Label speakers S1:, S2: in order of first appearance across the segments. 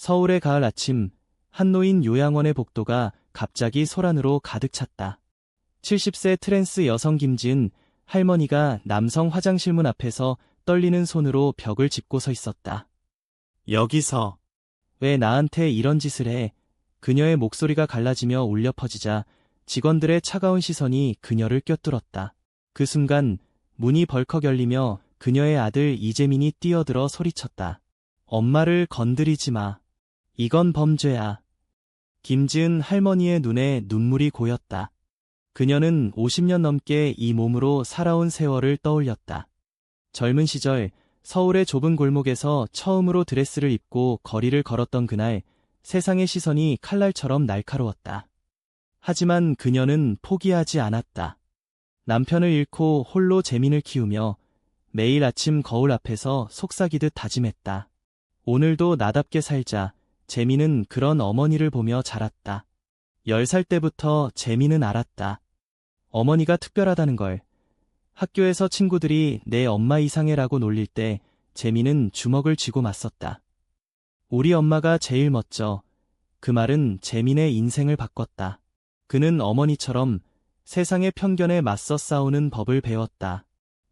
S1: 서울의 가을 아침, 한노인 요양원의 복도가 갑자기 소란으로 가득 찼다. 70세 트랜스 여성 김지은 할머니가 남성 화장실 문 앞에서 떨리는 손으로 벽을 짚고 서 있었다. 여기서 왜 나한테 이런 짓을 해? 그녀의 목소리가 갈라지며 울려 퍼지자 직원들의 차가운 시선이 그녀를 꿰뚫었다. 그 순간 문이 벌컥 열리며 그녀의 아들 이재민이 뛰어들어 소리쳤다. 엄마를 건드리지 마. 이건 범죄야. 김지은 할머니의 눈에 눈물이 고였다. 그녀는 50년 넘게 이 몸으로 살아온 세월을 떠올렸다. 젊은 시절 서울의 좁은 골목에서 처음으로 드레스를 입고 거리를 걸었던 그날 세상의 시선이 칼날처럼 날카로웠다. 하지만 그녀는 포기하지 않았다. 남편을 잃고 홀로 재민을 키우며 매일 아침 거울 앞에서 속삭이듯 다짐했다. 오늘도 나답게 살자. 재민은 그런 어머니를 보며 자랐다. 10살 때부터 재민은 알았다. 어머니가 특별하다는 걸. 학교에서 친구들이 내 엄마 이상해라고 놀릴 때 재민은 주먹을 쥐고 맞섰다. 우리 엄마가 제일 멋져. 그 말은 재민의 인생을 바꿨다. 그는 어머니처럼 세상의 편견에 맞서 싸우는 법을 배웠다.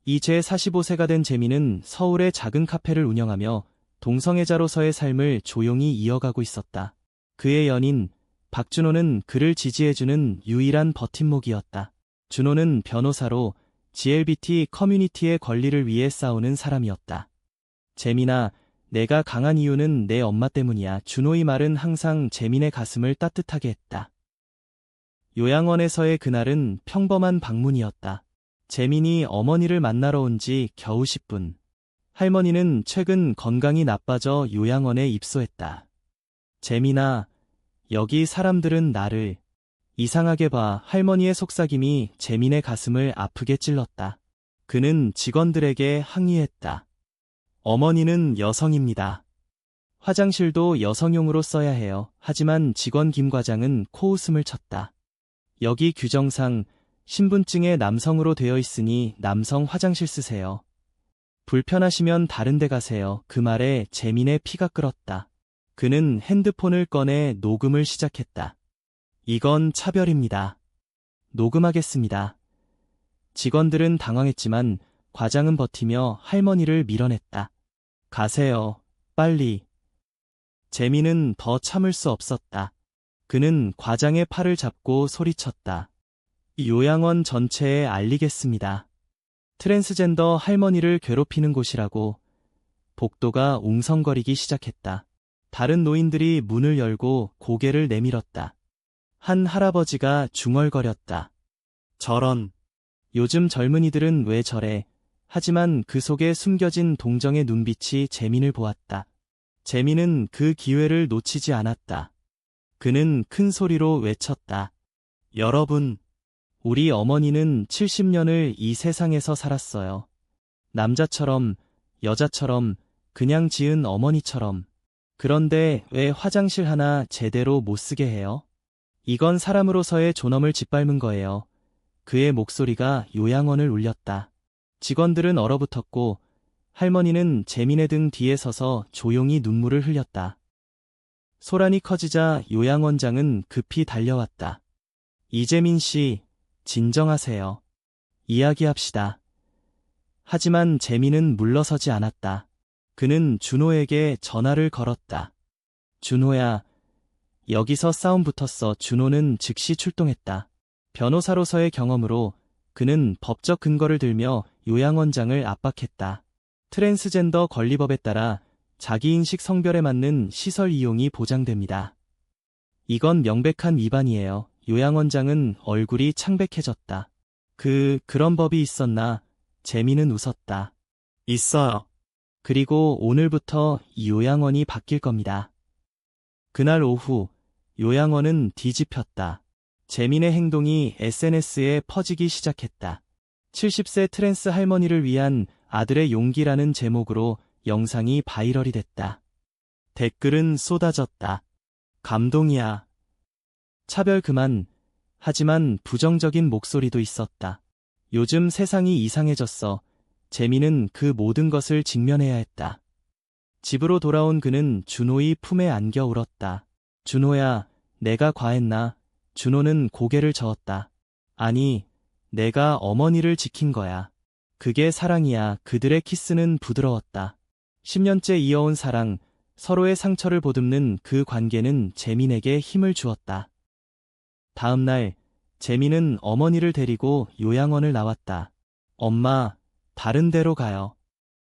S1: 이제 45세가 된 재민은 서울의 작은 카페를 운영하며 동성애자로서의 삶을 조용히 이어가고 있었다. 그의 연인 박준호는 그를 지지해주는 유일한 버팀목이었다. 준호는 변호사로 LGBT 커뮤니티의 권리를 위해 싸우는 사람이었다. 재민아, 내가 강한 이유는 내 엄마 때문이야. 준호의 말은 항상 재민의 가슴을 따뜻하게 했다. 요양원에서의 그날은 평범한 방문이었다. 재민이 어머니를 만나러 온 지 겨우 10분. 할머니는 최근 건강이 나빠져 요양원에 입소했다. 재민아, 여기 사람들은 나를 이상하게 봐. 할머니의 속삭임이 재민의 가슴을 아프게 찔렀다. 그는 직원들에게 항의했다. 어머니는 여성입니다. 화장실도 여성용으로 써야 해요. 하지만 직원 김 과장은 코웃음을 쳤다. 여기 규정상 신분증에 남성으로 되어 있으니 남성 화장실 쓰세요. 불편하시면 다른 데 가세요. 그 말에 재민의 피가 끓었다. 그는 핸드폰을 꺼내 녹음을 시작했다. 이건 차별입니다. 녹음하겠습니다. 직원들은 당황했지만 과장은 버티며 할머니를 밀어냈다. 가세요. 빨리. 재민은 더 참을 수 없었다. 그는 과장의 팔을 잡고 소리쳤다. 요양원 전체에 알리겠습니다. 트랜스젠더 할머니를 괴롭히는 곳이라고. 복도가 웅성거리기 시작했다. 다른 노인들이 문을 열고 고개를 내밀었다. 한 할아버지가 중얼거렸다. 저런. 요즘 젊은이들은 왜 저래. 하지만 그 속에 숨겨진 동정의 눈빛이 재민을 보았다. 재민은 그 기회를 놓치지 않았다. 그는 큰 소리로 외쳤다. 여러분, 우리 어머니는 70년을 이 세상에서 살았어요. 남자처럼, 여자처럼, 그냥 지은 어머니처럼. 그런데 왜 화장실 하나 제대로 못 쓰게 해요? 이건 사람으로서의 존엄을 짓밟은 거예요. 그의 목소리가 요양원을 울렸다. 직원들은 얼어붙었고 할머니는 재민의 등 뒤에 서서 조용히 눈물을 흘렸다. 소란이 커지자 요양원장은 급히 달려왔다. 이재민 씨, 진정하세요. 이야기합시다. 하지만 재민은 물러서지 않았다. 그는 준호에게 전화를 걸었다. 준호야, 여기서 싸움 붙었어. 준호는 즉시 출동했다. 변호사로서의 경험으로 그는 법적 근거를 들며 요양원장을 압박했다. 트랜스젠더 권리법에 따라 자기인식 성별에 맞는 시설 이용이 보장됩니다. 이건 명백한 위반이에요. 요양원장은 얼굴이 창백해졌다. 그런 법이 있었나? 재민은 웃었다. 있어요. 그리고 오늘부터 이 요양원이 바뀔 겁니다. 그날 오후, 요양원은 뒤집혔다. 재민의 행동이 SNS에 퍼지기 시작했다. 70세 트랜스 할머니를 위한 아들의 용기라는 제목으로 영상이 바이럴이 됐다. 댓글은 쏟아졌다. 감동이야. 차별 그만. 하지만 부정적인 목소리도 있었다. 요즘 세상이 이상해졌어. 재민은 그 모든 것을 직면해야 했다. 집으로 돌아온 그는 준호의 품에 안겨 울었다. 준호야, 내가 과했나? 준호는 고개를 저었다. 아니, 내가 어머니를 지킨 거야. 그게 사랑이야. 그들의 키스는 부드러웠다. 10년째 이어온 사랑, 서로의 상처를 보듬는 그 관계는 재민에게 힘을 주었다. 다음 날, 재민은 어머니를 데리고 요양원을 나왔다. 엄마, 다른 데로 가요.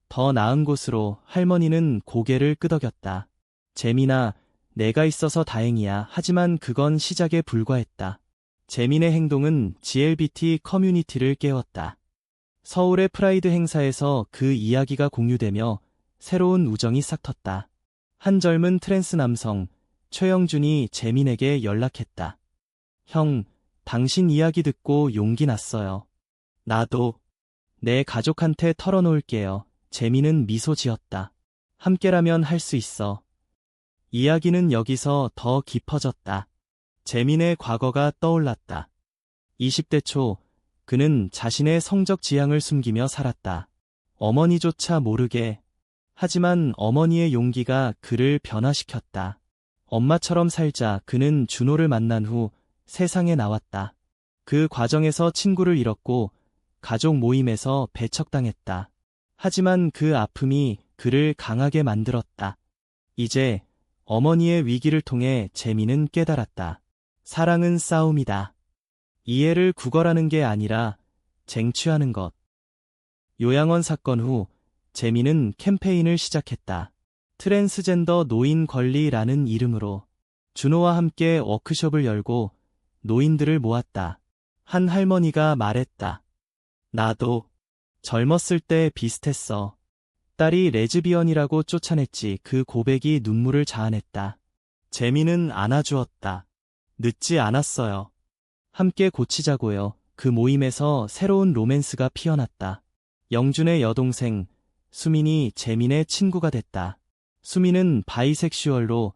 S1: 더 나은 곳으로. 할머니는 고개를 끄덕였다. 재민아, 내가 있어서 다행이야. 하지만 그건 시작에 불과했다. 재민의 행동은 GLBT 커뮤니티를 깨웠다. 서울의 프라이드 행사에서 그 이야기가 공유되며 새로운 우정이 싹텄다. 한 젊은 트랜스 남성, 최영준이 재민에게 연락했다. 형, 당신 이야기 듣고 용기 났어요. 나도. 내 가족한테 털어놓을게요. 재민은 미소 지었다. 함께라면 할 수 있어. 이야기는 여기서 더 깊어졌다. 재민의 과거가 떠올랐다. 20대 초, 그는 자신의 성적 지향을 숨기며 살았다. 어머니조차 모르게. 하지만 어머니의 용기가 그를 변화시켰다. 엄마처럼 살자. 그는 준호를 만난 후 세상에 나왔다. 그 과정에서 친구를 잃었고 가족 모임에서 배척당했다. 하지만 그 아픔이 그를 강하게 만들었다. 이제 어머니의 위기를 통해 재민은 깨달았다. 사랑은 싸움이다. 이해를 구걸하는 게 아니라 쟁취하는 것. 요양원 사건 후 재민은 캠페인을 시작했다. 트랜스젠더 노인 권리라는 이름으로 준호와 함께 워크숍을 열고 노인들을 모았다. 한 할머니가 말했다. 나도 젊었을 때 비슷했어. 딸이 레즈비언이라고 쫓아냈지. 그 고백이 눈물을 자아냈다. 재민은 안아주었다. 늦지 않았어요. 함께 고치자고요. 그 모임에서 새로운 로맨스가 피어났다. 영준의 여동생 수민이 재민의 친구가 됐다. 수민은 바이섹슈얼로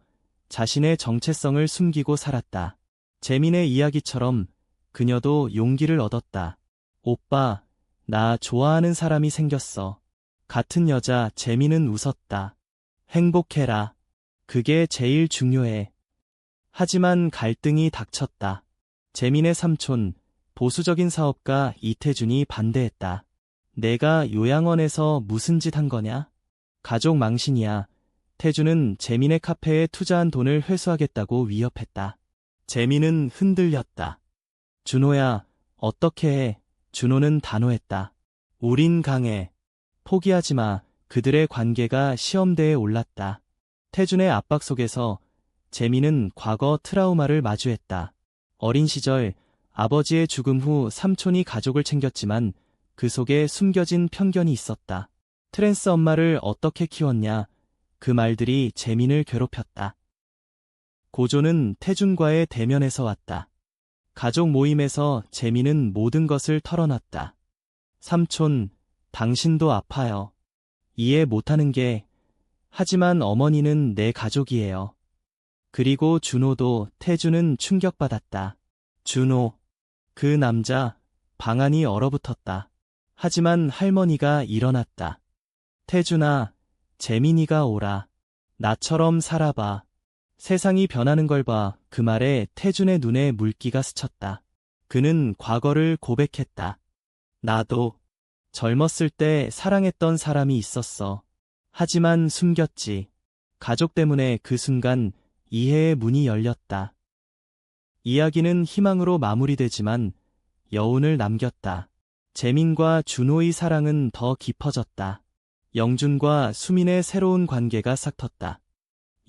S1: 자신의 정체성을 숨기고 살았다. 재민의 이야기처럼 그녀도 용기를 얻었다. 오빠, 나 좋아하는 사람이 생겼어. 같은 여자. 재민은 웃었다. 행복해라. 그게 제일 중요해. 하지만 갈등이 닥쳤다. 재민의 삼촌, 보수적인 사업가 이태준이 반대했다. 내가 요양원에서 무슨 짓 한 거냐? 가족 망신이야. 태준은 재민의 카페에 투자한 돈을 회수하겠다고 위협했다. 재민은 흔들렸다. 준호야, 어떻게 해? 준호는 단호했다. 우린 강해. 포기하지 마. 그들의 관계가 시험대에 올랐다. 태준의 압박 속에서 재민은 과거 트라우마를 마주했다. 어린 시절 아버지의 죽음 후 삼촌이 가족을 챙겼지만 그 속에 숨겨진 편견이 있었다. 트랜스 엄마를 어떻게 키웠냐? 그 말들이 재민을 괴롭혔다. 고조는 태준과의 대면에서 왔다. 가족 모임에서 재민은 모든 것을 털어놨다. 삼촌, 당신도 아파요. 이해 못하는 게, 하지만 어머니는 내 가족이에요. 그리고 준호도. 태준은 충격받았다. 준호. 그 남자, 방 안이 얼어붙었다. 하지만 할머니가 일어났다. 태준아, 재민이가 오라. 나처럼 살아봐. 세상이 변하는 걸 봐. 그 말에 태준의 눈에 물기가 스쳤다. 그는 과거를 고백했다. 나도 젊었을 때 사랑했던 사람이 있었어. 하지만 숨겼지. 가족 때문에. 그 순간 이해의 문이 열렸다. 이야기는 희망으로 마무리되지만 여운을 남겼다. 재민과 준호의 사랑은 더 깊어졌다. 영준과 수민의 새로운 관계가 싹텄다.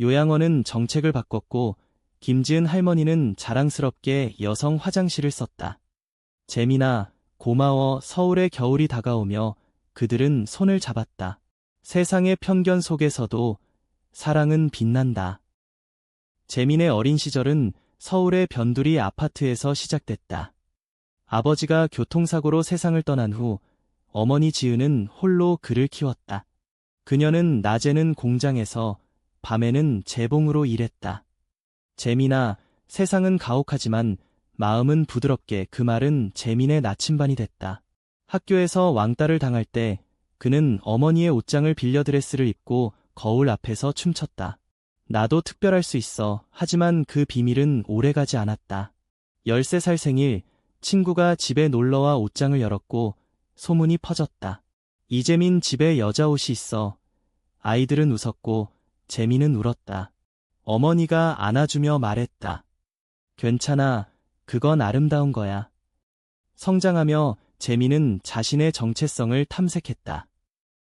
S1: 요양원은 정책을 바꿨고 김지은 할머니는 자랑스럽게 여성 화장실을 썼다. 재민아, 고마워. 서울의 겨울이 다가오며 그들은 손을 잡았다. 세상의 편견 속에서도 사랑은 빛난다. 재민의 어린 시절은 서울의 변두리 아파트에서 시작됐다. 아버지가 교통사고로 세상을 떠난 후 어머니 지은은 홀로 그를 키웠다. 그녀는 낮에는 공장에서 밤에는 재봉으로 일했다. 재민아, 세상은 가혹하지만 마음은 부드럽게. 그 말은 재민의 나침반이 됐다. 학교에서 왕따를 당할 때 그는 어머니의 옷장을 빌려 드레스를 입고 거울 앞에서 춤췄다. 나도 특별할 수 있어. 하지만 그 비밀은 오래가지 않았다. 13살 생일, 친구가 집에 놀러와 옷장을 열었고 소문이 퍼졌다. 이재민 집에 여자 옷이 있어. 아이들은 웃었고 재민은 울었다. 어머니가 안아주며 말했다. 괜찮아. 그건 아름다운 거야. 성장하며 재민은 자신의 정체성을 탐색했다.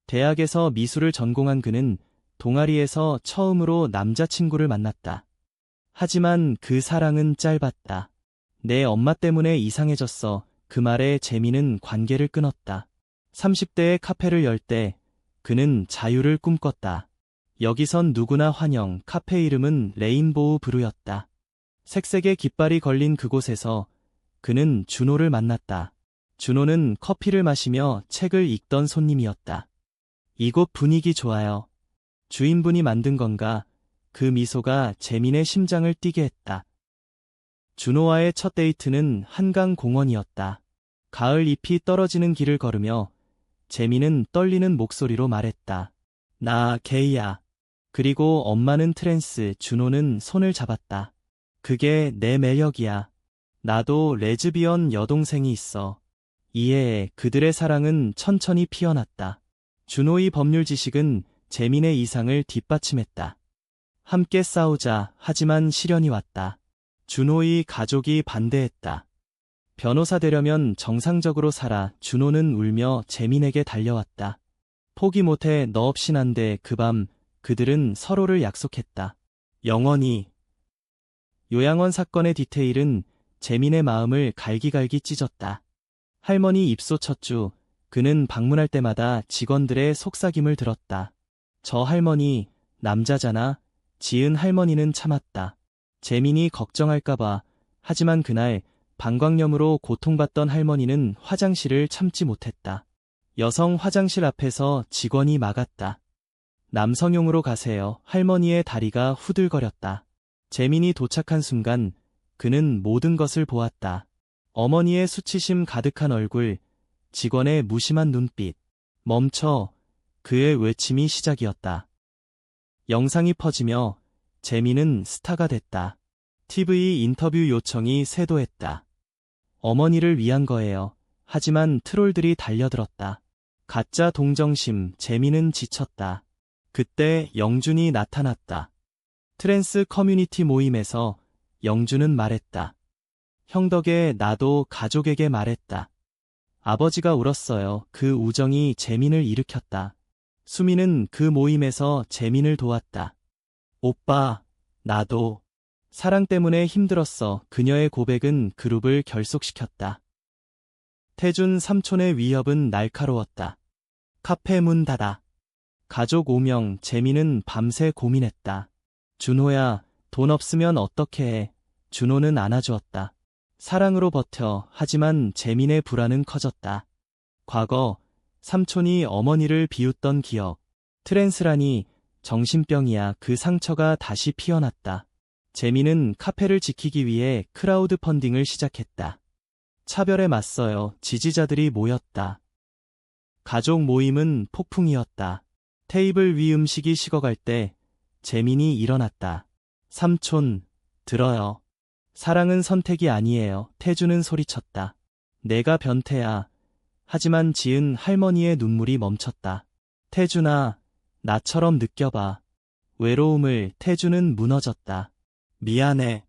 S1: 대학에서 미술을 전공한 그는 동아리에서 처음으로 남자친구를 만났다. 하지만 그 사랑은 짧았다. 내 엄마 때문에 이상해졌어. 그 말에 재민은 관계를 끊었다. 30대에 카페를 열 때 그는 자유를 꿈꿨다. 여기선 누구나 환영. 카페 이름은 레인보우 브루였다. 색색의 깃발이 걸린 그곳에서 그는 준호를 만났다. 준호는 커피를 마시며 책을 읽던 손님이었다. 이곳 분위기 좋아요. 주인분이 만든 건가? 그 미소가 재민의 심장을 뛰게 했다. 준호와의 첫 데이트는 한강 공원이었다. 가을 잎이 떨어지는 길을 걸으며 재민은 떨리는 목소리로 말했다. 나 게이야. 그리고 엄마는 트랜스, 준호는 손을 잡았다. 그게 내 매력이야. 나도 레즈비언 여동생이 있어. 이해해. 그들의 사랑은 천천히 피어났다. 준호의 법률 지식은 재민의 이상을 뒷받침했다. 함께 싸우자. 하지만 시련이 왔다. 준호의 가족이 반대했다. 변호사 되려면 정상적으로 살아. 준호는 울며 재민에게 달려왔다. 포기 못해. 너 없인 안 돼. 그 밤 그들은 서로를 약속했다. 영원히. 요양원 사건의 디테일은 재민의 마음을 갈기갈기 찢었다. 할머니 입소 첫 주, 그는 방문할 때마다 직원들의 속삭임을 들었다. 저 할머니, 남자잖아. 지은 할머니는 참았다. 재민이 걱정할까봐. 하지만 그날 방광염으로 고통받던 할머니는 화장실을 참지 못했다. 여성 화장실 앞에서 직원이 막았다. 남성용으로 가세요. 할머니의 다리가 후들거렸다. 재민이 도착한 순간 그는 모든 것을 보았다. 어머니의 수치심 가득한 얼굴, 직원의 무심한 눈빛. 멈춰. 그의 외침이 시작이었다. 영상이 퍼지며 재민은 스타가 됐다. TV 인터뷰 요청이 쇄도했다. 어머니를 위한 거예요. 하지만 트롤들이 달려들었다. 가짜 동정심. 재민은 지쳤다. 그때 영준이 나타났다. 트랜스 커뮤니티 모임에서 영준은 말했다. 형 덕에 나도 가족에게 말했다. 아버지가 울었어요. 그 우정이 재민을 일으켰다. 수미는 그 모임에서 재민을 도왔다. 오빠, 나도. 사랑 때문에 힘들었어. 그녀의 고백은 그룹을 결속시켰다. 태준 삼촌의 위협은 날카로웠다. 카페 문 닫아. 가족 5명. 재민은 밤새 고민했다. 준호야, 돈 없으면 어떻게 해? 준호는 안아주었다. 사랑으로 버텨. 하지만 재민의 불안은 커졌다. 과거, 삼촌이 어머니를 비웃던 기억. 트랜스라니, 정신병이야. 그 상처가 다시 피어났다. 재민은 카페를 지키기 위해 크라우드 펀딩을 시작했다. 차별에 맞서요. 지지자들이 모였다. 가족 모임은 폭풍이었다. 테이블 위 음식이 식어갈 때 재민이 일어났다. 삼촌, 들어요. 사랑은 선택이 아니에요. 태주는 소리쳤다. 내가 변태야. 하지만 지은 할머니의 눈물이 멈췄다. 태준아, 나처럼 느껴봐. 외로움을. 태주는 무너졌다. 미안해.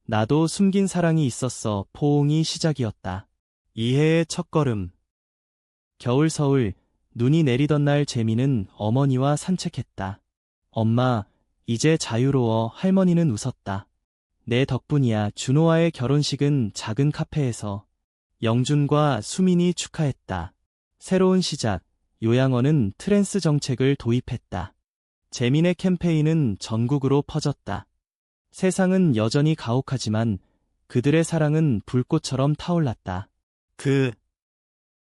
S1: 나도 숨긴 사랑이 있었어. 포옹이 시작이었다. 이해의 첫걸음. 겨울 서울, 눈이 내리던 날 재민은 어머니와 산책했다. 엄마, 이제 자유로워. 할머니는 웃었다. 내 덕분이야. 준호와의 결혼식은 작은 카페에서 영준과 수민이 축하했다. 새로운 시작. 요양원은 트랜스 정책을 도입했다. 재민의 캠페인은 전국으로 퍼졌다. 세상은 여전히 가혹하지만 그들의 사랑은 불꽃처럼 타올랐다. 그